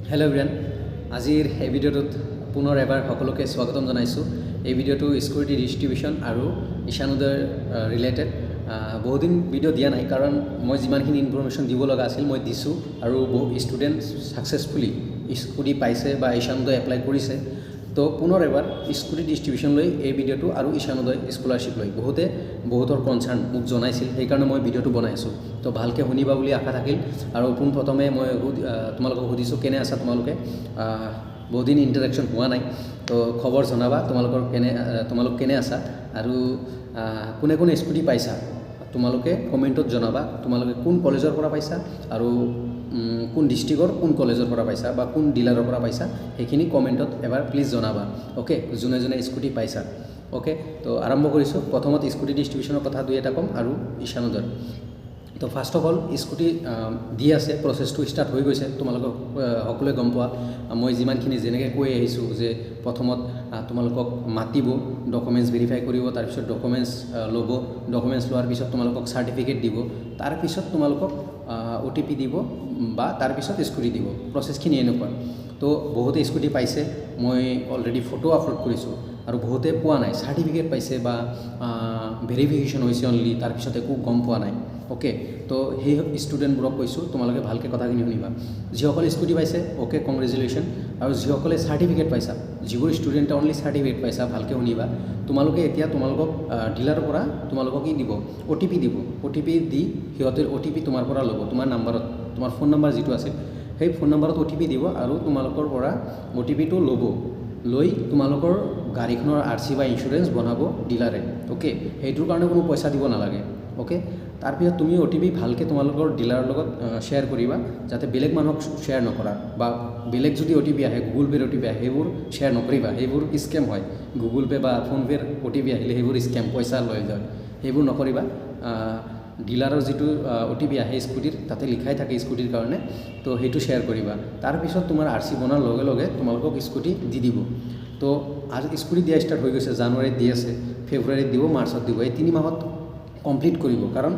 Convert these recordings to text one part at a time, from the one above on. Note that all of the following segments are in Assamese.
হেল্ল' এভৰিৱান, আজিৰ এই ভিডিঅ'টোত পুনৰ এবাৰ সকলোকে স্বাগতম জনাইছোঁ। এই ভিডিঅ'টো স্কুটি ডিষ্ট্ৰিবিউশ্যন আৰু ঈশানোদয়ৰ ৰিলেটেড। বহুদিন ভিডিঅ' দিয়া নাই কাৰণ মই যিমানখিনি ইনফৰমেশ্যন দিব লগা আছিল মই দিছোঁ আৰু বহু ষ্টুডেণ্ট ছাকচেছফুলি স্কুটি পাইছে বা ঈশানোদয় এপ্লাই কৰিছে। তো পুনৰ এবাৰ স্কুটি ডিষ্ট্ৰিবিউশ্যন লৈ এই ভিডিঅ'টো আৰু ঈশানোদয় স্কলাৰশ্বিপ লৈ বহুতৰ কনচাৰ্ণ মোক জনাইছিল, সেইকাৰণে মই ভিডিঅ'টো বনাইছোঁ। তো ভালকৈ শুনিবা বুলি আশা থাকিল। আৰু পোনপ্ৰথমে মই তোমালোকক সুধিছোঁ কেনে আছা তোমালোকে। বহুদিন ইণ্টাৰেকশ্যন হোৱা নাই, তো খবৰ জনাবা তোমালোক কেনে আছা আৰু কোনে কোনে স্কুটি পাইছা তোমালোকে কমেণ্টত জনাবা। তোমালোকে কোন কলেজৰ পৰা পাইছা আৰু কোন ডিষ্ট্ৰিক্টৰ কোন কলেজৰ পৰা পাইছা বা কোন ডিলাৰৰ পৰা পাইছা সেইখিনি কমেণ্টত এবাৰ প্লিজ জনাবা। অ'কে, যোনে যোনে স্কুটি পাইছা। অ'কে, তো আৰম্ভ কৰিছোঁ। প্ৰথমত স্কুটি ডিষ্ট্ৰিবিউশ্যনৰ কথা দুই এটা ক'ম আৰু ঈশানোদয়ৰ। তো ফাৰ্ষ্ট অফ অল স্কুটি দি আছে, প্ৰচেছটো ষ্টাৰ্ট হৈ গৈছে। তোমালোকক সকলোৱে গম পোৱা, মই যিমানখিনি যেনেকৈ কৈ আহিছোঁ যে প্ৰথমত তোমালোকক মাতিব, ডকুমেণ্টছ ভেৰিফাই কৰিব, তাৰপিছত ডকুমেণ্টছ ল'ব, ডকুমেণ্টছ লোৱাৰ পিছত তোমালোকক চাৰ্টিফিকেট দিব, তাৰপিছত তোমালোকক OTP দিব বা তাৰপিছত স্কুটি দিব। প্ৰচেছখিনি এনেকুৱা। তো বহুতে স্কুটি পাইছে, মই অলৰেডি ফটো আপলোড কৰিছোঁ, আৰু বহুতে পোৱা নাই, চাৰ্টিফিকেট পাইছে বা ভেৰিফিকেশ্যন হৈছে অনলি, তাৰপিছত একো গম পোৱা নাই। অ'কে, তো সেই ষ্টুডেণ্টবোৰক কৈছোঁ তোমালোকে ভালকৈ কথাখিনি শুনিবা। যিসকলে স্কুটি পাইছে অ'কে, কংগ্ৰেচুলেশ্যন। আৰু যিসকলে চাৰ্টিফিকেট পাইছা, যিবোৰ ষ্টুডেণ্টে অনলি চাৰ্টিফিকেট পাইছা, ভালকৈ শুনিবা। তোমালোকে এতিয়া তোমালোকক ডিলাৰৰ পৰা তোমালোকক কি দিব, OTP দিব। OTP দি সিহঁতে OTP তোমাৰ পৰা ল'ব, তোমাৰ নাম্বাৰত, তোমাৰ ফোন নাম্বাৰ যিটো আছিল সেই ফোন নাম্বাৰত OTP দিব আৰু তোমালোকৰ পৰা OTPটো ল'ব। লৈ তোমালোকৰ গাড়ীখনৰ RC বা ইঞ্চুৰেঞ্চ বনাব ডিলাৰে। অ'কে, সেইটোৰ কাৰণে কোনো পইচা দিব নালাগে। অ'কে, তাৰপিছত তুমি OTP ভালকৈ তোমালোকৰ ডিলাৰৰ লগত শ্বেয়াৰ কৰিবা, যাতে বেলেগ মানুহক শ্বেয়াৰ নকৰা, বা বেলেগ যদি OTP আহে, গুগল পে'ৰ OTP আহে, সেইবোৰ শ্বেয়াৰ নকৰিবা। সেইবোৰ স্কেম হয়। গুগল পে' বা ফোনপে'ৰ OTP আহিলে সেইবোৰ স্কেম, পইচা লৈ যায়, সেইবোৰ নকৰিবা। ডিলাৰৰ যিটো OTP আহে স্কুটিৰ, তাতে লিখাই থাকে স্কুটিৰ কাৰণে, তো সেইটো শ্বেয়াৰ কৰিবা। তাৰপিছত তোমাৰ RC বনাৰ লগে লগে তোমালোকক স্কুটি দি দিব। তো আজি স্কুটি দিয়া ষ্টাৰ্ট হৈ গৈছে, জানুৱাৰীত দি আছে, ফেব্ৰুৱাৰীত দিব, মাৰ্চত দিব। এই 3 মাহত কমপ্লিট কৰিব, কাৰণ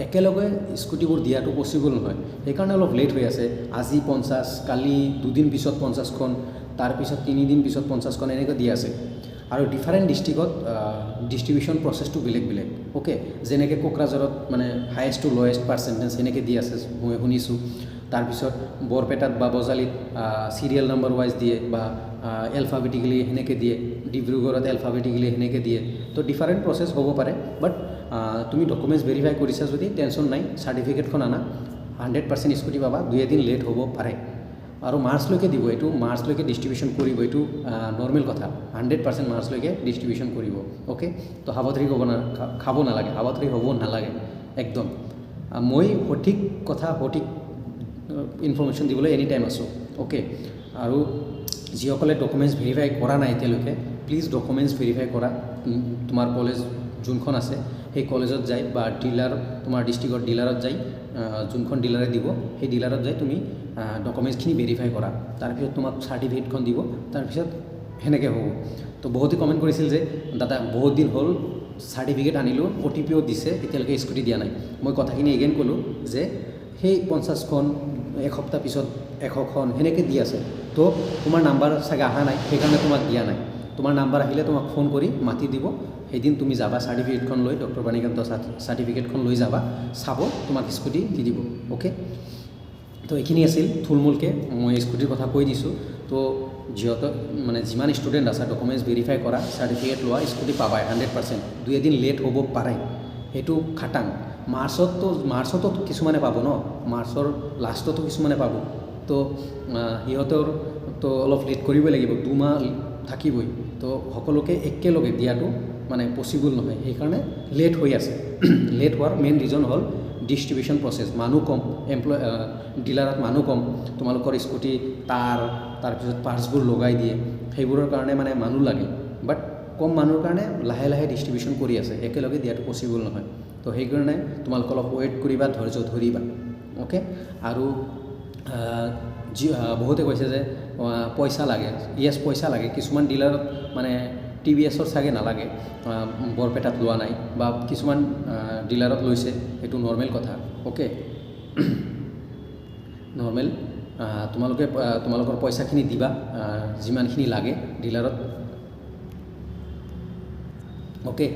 একেলগে স্কুটিবোৰ দিয়াটো পচিবল নহয়, সেইকাৰণে অলপ লেট হৈ আছে। আজি 50, কালি 2 দিন পিছত 50খন, তাৰপিছত 3 দিন পিছত 50খন, এনেকৈ দি আছে। আৰু ডিফাৰেণ্ট ডিষ্ট্ৰিক্টত ডিষ্ট্ৰিবিউশ্যন প্ৰচেছটো বেলেগ বেলেগ। অ'কে, যেনেকৈ কোকৰাঝাৰত মানে হায়েষ্ট টু লৱেষ্ট পাৰ্চেণ্টেজ সেনেকৈ দি আছে মই শুনিছোঁ। তাৰপিছত বৰপেটাত বা বজালীত চিৰিয়েল নাম্বাৰ ৱাইজ দিয়ে বা এলফাবেটিকেলি সেনেকৈ দিয়ে, ডিব্ৰুগড়ত এলফাবেটিকেলি সেনেকৈ দিয়ে। তো ডিফাৰেণ্ট প্ৰচেছ হ'ব পাৰে, বাট তুমি ডকুমেণ্টছ ভেৰিফাই কৰিছা যদি টেনশ্যন নাই, চাৰ্টিফিকেটখন আনা, 100% স্কুটি পাবা। 2-3 লেট হ'ব পাৰে, আৰু মাৰ্চলৈকে দিব। এইটো মাৰ্চলৈকে ডিষ্ট্ৰিবিউশ্যন কৰিব, এইটো নৰ্মেল কথা। 100% মাৰ্চলৈকে ডিষ্ট্ৰিবিউশ্যন কৰিব। অ'কে, তো হাবাথুৰি খাব নালাগে, হাবাথুৰি হ'ব নালাগে একদম। মই সঠিক কথা, সঠিক ইনফৰমেশ্যন দিবলৈ এনি টাইম আছোঁ। অ'কে, আৰু যিসকলে ডকুমেণ্টছ ভেৰিফাই কৰা নাই এতিয়ালৈকে, প্লিজ ডকুমেণ্টছ ভেৰিফাই কৰা। তোমাৰ কলেজ যোনখন আছে সেই কলেজত যাই বা ডিলাৰ, তোমাৰ ডিষ্ট্ৰিক্টৰ ডিলাৰত যাই, যোনখন ডিলাৰে দিব সেই ডিলাৰত যাই তুমি ডকুমেণ্টছখিনি ভেৰিফাই কৰা। তাৰপিছত তোমাক চাৰ্টিফিকেটখন দিব, তাৰপিছত সেনেকৈ হ'ব। তো বহুতে কমেণ্ট কৰিছিল যে দাদা বহুত দিন হ'ল, চাৰ্টিফিকেট আনিলোঁ, OTPও দিছে, এতিয়ালৈকে স্কুটি দিয়া নাই। মই কথাখিনি এগেইন ক'লোঁ যে সেই 50খন, এসপ্তাহ পিছত 100খন সেনেকৈ দি আছে। তো তোমাৰ নাম্বাৰ চাগে অহা নাই, সেইকাৰণে তোমাক দিয়া নাই। তোমাৰ নাম্বাৰ আহিলে তোমাক ফোন কৰি মাতি দিব, সেইদিন তুমি যাবা, চাৰ্টিফিকেটখন লৈ, ডক্টৰ বাণীকান্ত চাৰ্টিফিকেটখন লৈ যাবা, চাব, তোমাক স্কুটি দি দিব। অ'কে, তো এইখিনি আছিল থুলমূলকৈ মই স্কুটিৰ কথা কৈ দিছোঁ। তো যিমান ষ্টুডেণ্ট আছে ডকুমেণ্টছ ভেৰিফাই কৰা, চাৰ্টিফিকেট লোৱা, স্কুটি পাবাই 100%। 2-এদিন লেট হ'ব পাৰে, সেইটো খাটাং। মাৰ্চতো কিছুমানে পাব ন, মাৰ্চৰ লাষ্টতো কিছুমানে পাব। তো সিহঁতৰ তো অলপ লেট কৰিবই লাগিব, 2 মাহ থাকিবই। তো সকলোকে একেলগে দিয়াটো মানে পচিবল নহয়, সেইকাৰণে লেট হৈ আছে। লেট হোৱাৰ মেইন ৰিজন হ'ল ডিষ্ট্ৰিবিউশ্যন প্ৰচেছ, মানুহ কম, ডিলাৰত মানুহ কম। তোমালোকৰ স্কুটি তাৰপিছত পাৰ্টছবোৰ লগাই দিয়ে, সেইবোৰৰ কাৰণে মানে মানুহ লাগে, বাট কম মানুহৰ কাৰণে লাহে লাহে ডিষ্ট্ৰিবিউশ্যন কৰি আছে, একেলগে দিয়াটো পচিবল নহয়। তো সেইকাৰণে তোমালোকে অলপ ৱেইট কৰিবা, ধৈৰ্য ধৰিবা। অ'কে, আৰু বহুতে কৈছে যে পইচা লাগে। য়েছ, পইচা লাগে। কিছুমান ডিলাৰত মানে TVSৰ চাগে নালাগে, বৰপেটাত লোৱা নাই, বা কিছুমান ডিলাৰত লৈছে, সেইটো নৰ্মেল কথা। অ'কে, নৰ্মেল তোমালোকৰ পইচাখিনি দিবা যিমানখিনি লাগে ডিলাৰত ওকে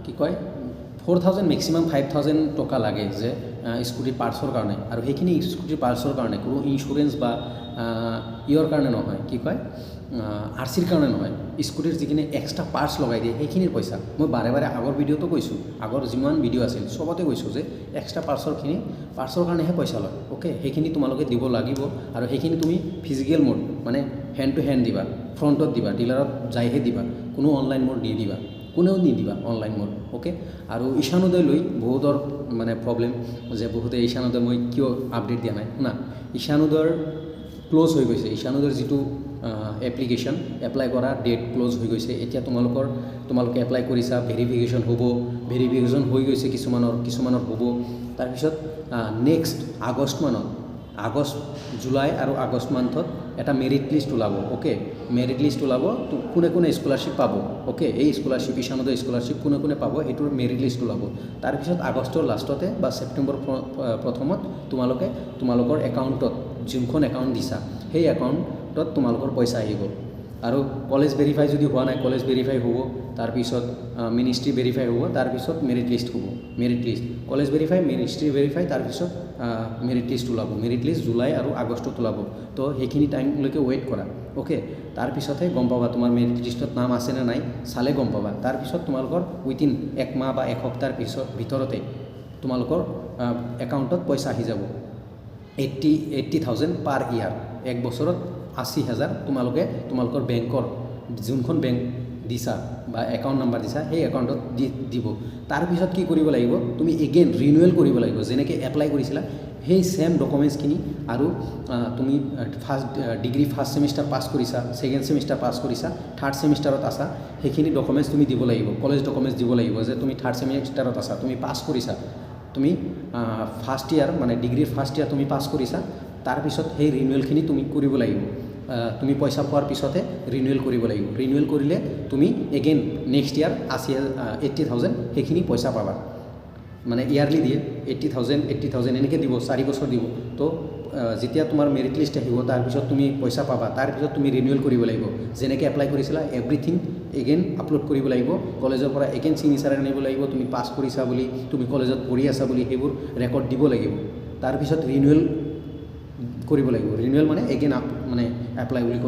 কি কয় 4000 মেক্সিমাম 5000 টকা লাগে যে স্কুটি পাৰ্টছৰ কাৰণে আৰু সেইখিনি স্কুটি পাৰ্টছৰ কাৰণে কোনো ইঞ্চুৰেঞ্চ বা ইয়ৰ কাৰণে নহয় কি কয় আৰচিৰ কাৰণে নহয় স্কুটিৰ যিখিনি এক্সট্ৰা পাৰ্টছ লগাই দিয়ে সেইখিনিৰ পইচা মই বাৰে বাৰে আগৰ ভিডিঅ'টো কৈছোঁ আগৰ যিমান ভিডিঅ' আছিল চবতে কৈছোঁ যে এক্সট্ৰা পাৰ্টছৰ কাৰণেহে পইচা লয় ওকে সেইখিনি তোমালোকে দিব লাগিব আৰু সেইখিনি তুমি ফিজিকেল মোড মানে হেণ্ড টু হেণ্ড দিবা ফ্ৰণ্টত দিবা ডিলাৰত যাইহে দিবা কোনো অনলাইন মোড নিদিবা কোনেও নিদিবা অনলাইন মোড ওকে আৰু ঈশানোদয় লৈ বহুতৰ মানে প্ৰব্লেম যে বহুতে ঈশানোদয় মই কিয় আপডেট দিয়া নাই শুনা ঈশানোদয়ৰ ক্লোজ হৈ গৈছে ঈশানোদয়ৰ যিটো এপ্লিকেশ্যন এপ্লাই কৰা ডেট ক্লোজ হৈ গৈছে এতিয়া তোমালোকে এপ্লাই কৰিছা ভেৰিফিকেশ্যন হ'ব ভেৰিফিকেশ্যন হৈ গৈছে কিছুমানৰ হ'ব তাৰপিছত নেক্সট আগষ্ট জুলাই আৰু আগষ্ট মান্থত এটা মেৰিট লিষ্ট ওলাব ওকে মেৰিট লিষ্ট ওলাব তো কোনে স্কলাৰশ্বিপ পাব ওকে এই স্কলাৰশ্বিপ ঈশানোদয় স্কলাৰশ্বিপ কোনে পাব সেইটোৰ মেৰিট লিষ্ট ওলাব তাৰপিছত আগষ্টৰ লাষ্টতে বা ছেপ্টেম্বৰ প্ৰথমত তোমালোকৰ একাউণ্টত যোনখন একাউণ্ট দিছা সেই একাউণ্টত তোমালোকৰ পইচা আহিব আৰু কলেজ ভেৰিফাই যদি হোৱা নাই কলেজ ভেৰিফাই হ'ব তাৰপিছত মিনিষ্ট্ৰী ভেৰিফাই হ'ব তাৰপিছত মেৰিট লিষ্ট হ'ব merit list college verify ministry verify তাৰপিছত মেৰিট লিষ্ট ওলাব মেৰিট লিষ্ট জুলাই আৰু আগষ্টত ওলাব তো সেইখিনি টাইমলৈকে ৱেইট কৰা ওকে তাৰপিছতহে গম পাবা তোমাৰ মেৰিট লিষ্টত নাম আছেনে নাই চালে গম পাবা তাৰপিছত তোমালোকৰ উইথিন এক মাহ বা এসপ্তাহৰ ভিতৰতে তোমালোকৰ একাউণ্টত পইচা আহি যাব 80,000 পাৰ ইয়াৰ এক বছৰত 80,000 তোমালোকৰ বেংকৰ যোনখন বেংক দিছা বা একাউণ্ট নাম্বাৰ দিছা সেই একাউণ্টত দিব তাৰপিছত কি কৰিব লাগিব তুমি এগেইন ৰিনিউৱেল কৰিব লাগিব যেনেকৈ এপ্লাই কৰিছিলা সেই সেম ডকুমেণ্টছখিনি আৰু তুমি ডিগ্ৰী ফাৰ্ষ্ট ছেমিষ্টাৰ পাছ কৰিছা ছেকেণ্ড ছেমিষ্টাৰ পাছ কৰিছা থাৰ্ড ছেমিষ্টাৰত আছা সেইখিনি ডকুমেণ্টছ তুমি দিব লাগিব কলেজ ডকুমেণ্টছ দিব লাগিব যে তুমি থাৰ্ড ছেমিষ্টাৰত আছা তুমি পাছ কৰিছা তুমি ফাৰ্ষ্ট ইয়াৰ মানে ডিগ্ৰীৰ ফাৰ্ষ্ট ইয়াৰ তুমি পাছ কৰিছা তাৰপিছত সেই ৰিনিউৱেলখিনি তুমি কৰিব লাগিব তুমি পইচা পোৱাৰ পিছতে ৰিনিউৱেল কৰিব লাগিব ৰিনিউৱেল কৰিলে তুমি এগেইন নেক্সট ইয়াৰ 80,000 সেইখিনি পইচা পাবা মানে ইয়াৰলি দিয়ে 80,000 এনেকৈ দিব 4 বছৰ দিব তো যেতিয়া তোমাৰ মেৰিট লিষ্ট আহিব তাৰপিছত তুমি পইচা পাবা তাৰপিছত তুমি ৰিনিউৱেল কৰিব লাগিব যেনেকৈ এপ্লাই কৰিছিলা এভৰিথিং এগেইন আপলোড কৰিব লাগিব কলেজৰ পৰা এগেইন চিগনেচাৰ আনিব লাগিব তুমি পাছ কৰিছা বুলি তুমি কলেজত পঢ়ি আছা বুলি সেইবোৰ ৰেকৰ্ড দিব লাগিব তাৰপিছত ৰিনিউৱেল কৰিব লাগিব ৰিনিউৱেল মানে এগেইন মানে এপ্লাই বুলি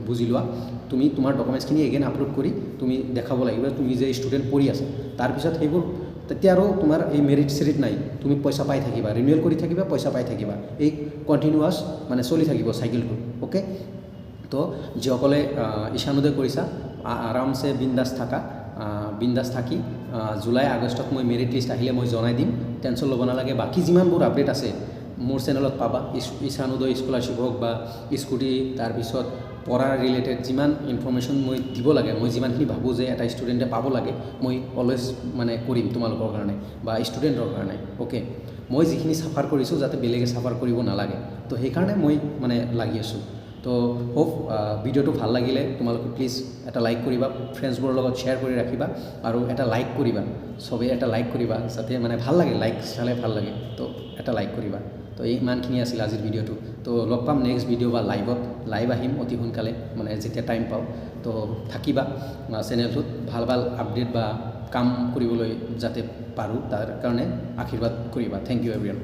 বুজি লোৱা তুমি তোমাৰ ডকুমেণ্টছখিনি এগেইন আপলোড কৰি তুমি দেখাব লাগিব তুমি যে ষ্টুডেণ্ট পঢ়ি আছা তাৰপিছত সেইবোৰ তেতিয়া আৰু তোমাৰ এই মেৰিট চেৰিট নাই তুমি পইচা পাই থাকিবা ৰিনিউৱেল কৰি থাকিবা পইচা পাই থাকিবা এই কণ্টিনিউৱাছ মানে চলি থাকিব চাইকেলটো ওকে তো যিসকলে ঈশানোদয় কৰিছা আৰামছে বিন্দাছ থাকি জুলাই আগষ্টত মই মেৰিট লিষ্ট আহিলে মই জনাই দিম টেনশ্যন ল'ব নালাগে বাকী যিমানবোৰ আপডেট আছে মোৰ চেনেলত পাবা ঈশানোদয় স্কলাৰশ্বিপ হওক বা স্কুটি তাৰপিছত পঢ়াৰ ৰিলেটেড যিমান ইনফৰ্মেশ্যন মই দিব লাগে মই যিমানখিনি ভাবোঁ যে এটা ষ্টুডেণ্টে পাব লাগে মই অলৱেজ মানে কৰিম তোমালোকৰ কাৰণে বা ষ্টুডেণ্টৰ কাৰণে ওকে মই যিখিনি চাফাৰ কৰিছোঁ যাতে বেলেগে চাফাৰ কৰিব নালাগে তো সেইকাৰণে মই মানে লাগি আছোঁ তো হোপ ভিডিঅ'টো ভাল লাগিলে তোমালোকে প্লিজ এটা লাইক কৰিবা ফ্ৰেণ্ডছবোৰৰ লগত শ্বেয়াৰ কৰি ৰাখিবা আৰু এটা লাইক কৰিবা চবেই এটা লাইক কৰিবা যাতে মানে ভাল লাগে লাইক চালে ভাল লাগে তো এটা লাইক কৰিবা তো ইমানখিনি আছিল আজিৰ ভিডিঅ'টো তো লগ পাম নেক্সট ভিডিঅ' বা লাইভ আহিম অতি সোনকালে মানে যেতিয়া টাইম পাওঁ তো থাকিবা চেনেলটোত ভাল আপডেট বা কাম কৰিবলৈ যাতে পাৰোঁ তাৰ কাৰণে আশীৰ্বাদ কৰিবা থেংক ইউ এভৰিৱান